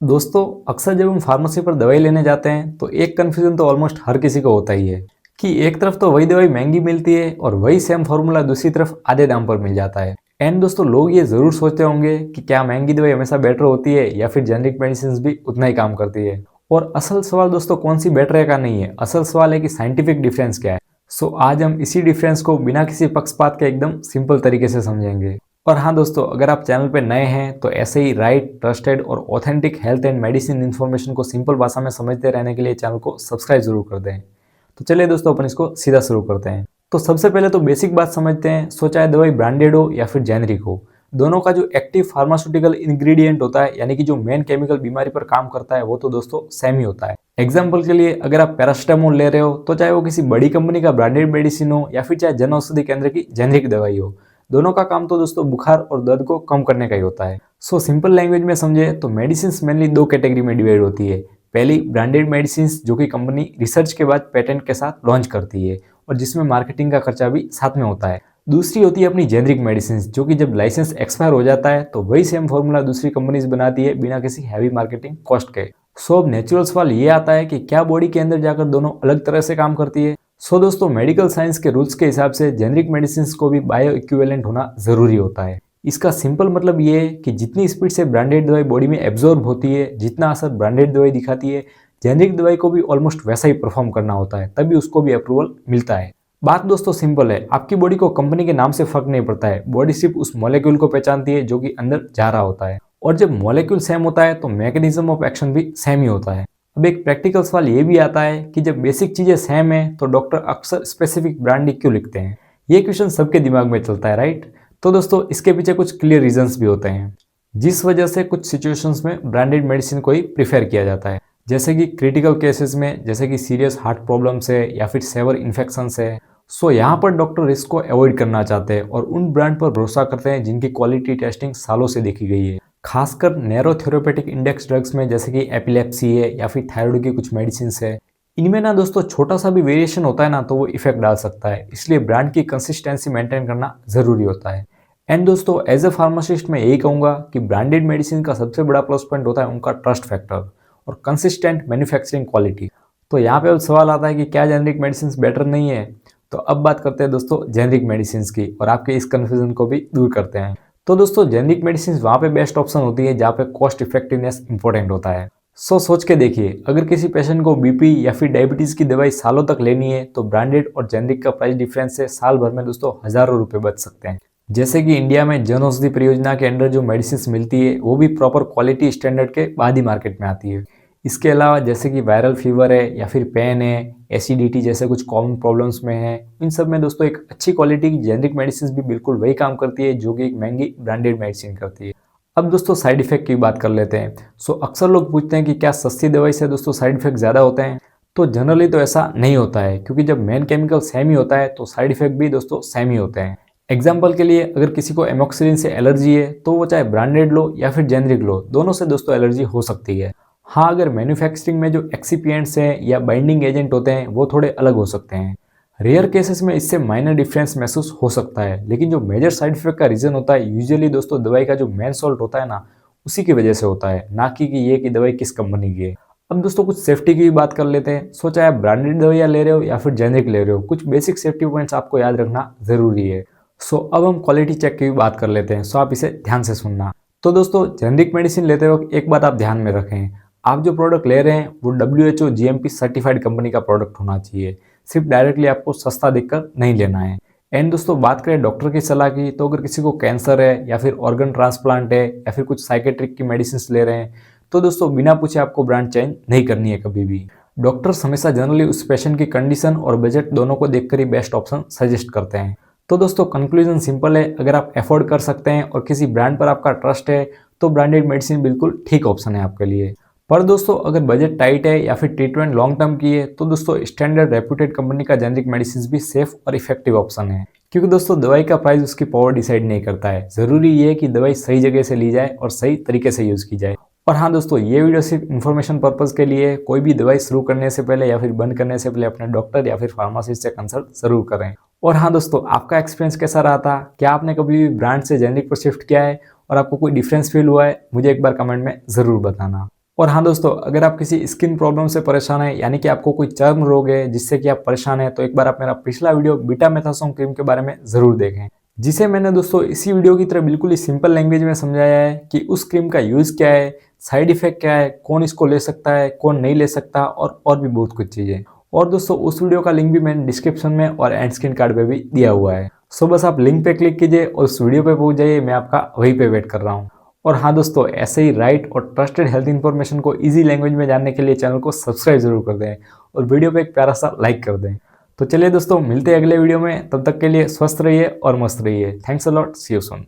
दोस्तों, अक्सर जब हम फार्मेसी पर दवाई लेने जाते हैं तो एक कन्फ्यूजन तो ऑलमोस्ट हर किसी को होता ही है कि एक तरफ तो वही दवाई महंगी मिलती है और वही सेम फॉर्मूला दूसरी तरफ आधे दाम पर मिल जाता है। एंड दोस्तों, लोग ये जरूर सोचते होंगे कि क्या महंगी दवाई हमेशा बेटर होती है या फिर जेनरिक मेडिसिन भी उतना ही काम करती है। और असल सवाल दोस्तों कौन सी बेटर है का नहीं है, असल सवाल है कि साइंटिफिक डिफरेंस क्या है। सो आज हम इसी डिफरेंस को बिना किसी पक्षपात के एकदम सिंपल तरीके से समझेंगे। और हाँ दोस्तों, अगर आप चैनल पे नए हैं तो ऐसे ही राइट, ट्रस्टेड और authentic health and medicine information को सिंपल भाषा में समझते रहने के लिए चैनल को सब्सक्राइब जरूर कर दें। तो चलिए दोस्तों, अपन इसको सीधा शुरू करते हैं। तो सबसे पहले तो बेसिक बात समझते हैं। सो चाहे दवाई ब्रांडेड हो या फिर जेनरिक हो, दोनों का जो एक्टिव फार्मास्यूटिकल इंग्रेडिएंट होता है, यानी कि जो मेन केमिकल बीमारी पर काम करता है, वो तो दोस्तों सेम ही होता है। एग्जाम्पल के लिए अगर आप पैरास्टामोल ले रहे हो तो चाहे वो किसी बड़ी कंपनी का ब्रांडेड मेडिसिन हो या फिर चाहे जन औषधि केंद्र की जेनरिक दवाई हो, दोनों का काम तो दोस्तों बुखार और दर्द को कम करने का ही होता है। सो सिंपल लैंग्वेज में समझे तो मेडिसिन मेनली दो कैटेगरी में डिवाइड होती है। पहली ब्रांडेड मेडिसिन, जो कि कंपनी रिसर्च के बाद पेटेंट के साथ लॉन्च करती है और जिसमें मार्केटिंग का खर्चा भी साथ में होता है। दूसरी होती है अपनी जेनरिक मेडिसिन, जो कि जब लाइसेंस एक्सपायर हो जाता है तो वही सेम फॉर्मूला दूसरी कंपनीज बनाती है बिना किसी हैवी मार्केटिंग कॉस्ट के। सो अब नेचुरल सवाल ये आता है कि क्या बॉडी के अंदर जाकर दोनों अलग तरह से काम करती है। सो दोस्तों, मेडिकल साइंस के रूल्स के हिसाब से जेनरिक मेडिसिन को भी बायो इक्विवेलेंट होना जरूरी होता है। इसका सिंपल मतलब ये है कि जितनी स्पीड से ब्रांडेड दवाई बॉडी में एब्जॉर्ब होती है, जितना असर ब्रांडेड दवाई दिखाती है, जेनरिक दवाई को भी ऑलमोस्ट वैसा ही परफॉर्म करना होता है, तभी उसको भी अप्रूवल मिलता है। बात दोस्तों सिंपल है, आपकी बॉडी को कंपनी के नाम से फर्क नहीं पड़ता है। बॉडी सिर्फ उस मॉलिक्यूल को पहचानती है जो कि अंदर जा रहा होता है, और जब मॉलिक्यूल सेम होता है तो मैकेनिज्म ऑफ एक्शन भी सेम ही होता है। अब एक प्रैक्टिकल सवाल ये भी आता है कि जब बेसिक चीजें सेम है तो डॉक्टर अक्सर स्पेसिफिक ब्रांडिंग क्यों लिखते हैं। ये क्वेश्चन सबके दिमाग में चलता है, राइट। तो दोस्तों, इसके पीछे कुछ क्लियर रीजंस भी होते हैं जिस वजह से कुछ सिचुएशंस में ब्रांडेड मेडिसिन को ही प्रीफर किया जाता है, जैसे कि क्रिटिकल केसेस में, जैसे कि सीरियस हार्ट प्रॉब्लम्स है या फिर सेवर इन्फेक्शन है। सो यहाँ पर डॉक्टर रिस्क को अवॉइड करना चाहते हैं और उन ब्रांड पर भरोसा करते हैं जिनकी क्वालिटी टेस्टिंग सालों से देखी गई है। खासकर नैरो थेरेपेटिक इंडेक्स ड्रग्स में, जैसे कि एपिलेप्सी है या फिर थायराइड की कुछ मेडिसिन है। इनमें ना दोस्तों छोटा सा भी वेरिएशन होता है ना तो वो इफेक्ट डाल सकता है, इसलिए ब्रांड की कंसिस्टेंसी मेंटेन करना जरूरी होता है। एंड दोस्तों, एज ए फार्मासिस्ट मैं यही कहूंगा कि ब्रांडेड मेडिसिन का सबसे बड़ा प्लस पॉइंट होता है उनका ट्रस्ट फैक्टर और कंसिस्टेंट मैन्युफैक्चरिंग क्वालिटी। तो यहाँ पे अब सवाल आता है कि क्या जेनरिक मेडिसिन बेटर नहीं है। तो अब बात करते हैं दोस्तों जेनरिक मेडिसिन की और आपके इस कंफ्यूजन को भी दूर करते हैं। तो दोस्तों, जेनरिक मेडिसिन वहाँ पे बेस्ट ऑप्शन होती है जहाँ पे कॉस्ट इफेक्टिवनेस इंपॉर्टेंट होता है। सोच के देखिए, अगर किसी पेशेंट को बीपी या फिर डायबिटीज की दवाई सालों तक लेनी है तो ब्रांडेड और जेनरिक का प्राइस डिफरेंस से साल भर में दोस्तों हजारों रुपए बच सकते हैं। जैसे कि इंडिया में जन औषधि परियोजना के अंडर जो मेडिसिन मिलती है वो भी प्रॉपर क्वालिटी स्टैंडर्ड के बाद ही मार्केट में आती है। इसके अलावा जैसे कि वायरल फीवर है या फिर पेन है, एसिडिटी जैसे कुछ कॉमन प्रॉब्लम्स में है, इन सब में दोस्तों एक अच्छी क्वालिटी की जेनरिक मेडिसिन भी बिल्कुल वही काम करती है जो कि एक महंगी ब्रांडेड मेडिसिन करती है। अब दोस्तों साइड इफेक्ट की बात कर लेते हैं। अक्सर लोग पूछते हैं कि क्या सस्ती दवाई से दोस्तों साइड इफेक्ट ज़्यादा होते हैं। तो जनरली तो ऐसा नहीं होता है, क्योंकि जब मेन केमिकल सेम ही होता है तो साइड इफेक्ट भी दोस्तों सेम ही होते हैं। एग्जाम्पल के लिए, अगर किसी को एमोक्सिलिन से एलर्जी है तो वो चाहे ब्रांडेड लो या फिर जेनरिक लो, दोनों से दोस्तों एलर्जी हो सकती है। हाँ, अगर मैन्युफैक्चरिंग में जो एक्सिपिएंट्स हैं या बाइंडिंग एजेंट होते हैं वो थोड़े अलग हो सकते हैं। रेयर केसेस में इससे माइनर डिफरेंस महसूस हो सकता है, लेकिन जो मेजर साइड इफेक्ट का रीजन होता है यूजुअली दोस्तों दवाई का जो मेन सॉल्ट होता है ना, उसी की वजह से होता है, ना कि ये कि दवाई किस कंपनी की है। अब दोस्तों कुछ सेफ्टी की भी बात कर लेते हैं। चाहे आप ब्रांडेड दवाइयाँ ले रहे हो या फिर जेनरिक ले रहे हो, कुछ बेसिक सेफ्टी पॉइंट्स आपको याद रखना जरूरी है। अब हम क्वालिटी चेक की भी बात कर लेते हैं। आप इसे ध्यान से सुनना। तो दोस्तों, जेनरिक मेडिसिन लेते वक्त एक बात आप ध्यान में रखें, आप जो प्रोडक्ट ले रहे हैं वो WHO GMP सर्टिफाइड कंपनी का प्रोडक्ट होना चाहिए। सिर्फ डायरेक्टली आपको सस्ता देखकर नहीं लेना है। एंड दोस्तों, बात करें डॉक्टर की सलाह की, तो अगर किसी को कैंसर है या फिर ऑर्गन ट्रांसप्लांट है या फिर कुछ साइकेट्रिक की मेडिसिन ले रहे हैं तो दोस्तों बिना पूछे आपको ब्रांड चेंज नहीं करनी है कभी भी। डॉक्टर्स हमेशा जनरली उस पेशेंट की कंडीशन और बजट दोनों को देखकर ही बेस्ट ऑप्शन सजेस्ट करते हैं। तो दोस्तों कंक्लूजन सिंपल है, अगर आप अफोर्ड कर सकते हैं और किसी ब्रांड पर आपका ट्रस्ट है तो ब्रांडेड मेडिसिन बिल्कुल ठीक ऑप्शन है आपके लिए। पर दोस्तों, अगर बजट टाइट है या फिर ट्रीटमेंट लॉन्ग टर्म की है तो दोस्तों स्टैंडर्ड रेप्यूटेड कंपनी का जेनरिक मेडिसिन भी सेफ और इफेक्टिव ऑप्शन है, क्योंकि दोस्तों दवाई का प्राइस उसकी पावर डिसाइड नहीं करता है। जरूरी ये है कि दवाई सही जगह से ली जाए और सही तरीके से यूज की जाए। और हाँ दोस्तों, ये वीडियो सिर्फ इन्फॉर्मेशन पर्पज के लिए, कोई भी दवाई शुरू करने से पहले या फिर बंद करने से पहले अपने डॉक्टर या फिर फार्मासिस्ट से कंसल्ट जरूर करें। और हाँ दोस्तों, आपका एक्सपीरियंस कैसा रहा था? क्या आपने कभी भी ब्रांड से जेनरिक पर शिफ्ट किया है और आपको कोई डिफरेंस फील हुआ है? मुझे एक बार कमेंट में जरूर बताना। और हाँ दोस्तों, अगर आप किसी स्किन प्रॉब्लम से परेशान हैं, यानी कि आपको कोई चर्म रोग है जिससे कि आप परेशान हैं, तो एक बार आप मेरा पिछला वीडियो बीटामेथासोन क्रीम के बारे में ज़रूर देखें, जिसे मैंने दोस्तों इसी वीडियो की तरह बिल्कुल ही सिंपल लैंग्वेज में समझाया है कि उस क्रीम का यूज़ क्या है, साइड इफेक्ट क्या है, कौन इसको ले सकता है, कौन नहीं ले सकता, और भी बहुत कुछ चीज़ें। और दोस्तों उस वीडियो का लिंक भी मैंने डिस्क्रिप्शन में और एंड स्क्रीन कार्ड पे भी दिया हुआ है। सो बस आप लिंक पे क्लिक कीजिए और उस वीडियो पे पहुंच जाइए, मैं आपका वहीं पे वेट कर रहा हूँ। और हाँ दोस्तों, ऐसे ही राइट और ट्रस्टेड हेल्थ इन्फॉर्मेशन को इजी लैंग्वेज में जानने के लिए चैनल को सब्सक्राइब जरूर कर दें और वीडियो पे एक प्यारा सा लाइक कर दें। तो चलिए दोस्तों, मिलते हैं अगले वीडियो में, तब तक के लिए स्वस्थ रहिए और मस्त रहिए। Thanks a lot, see you soon.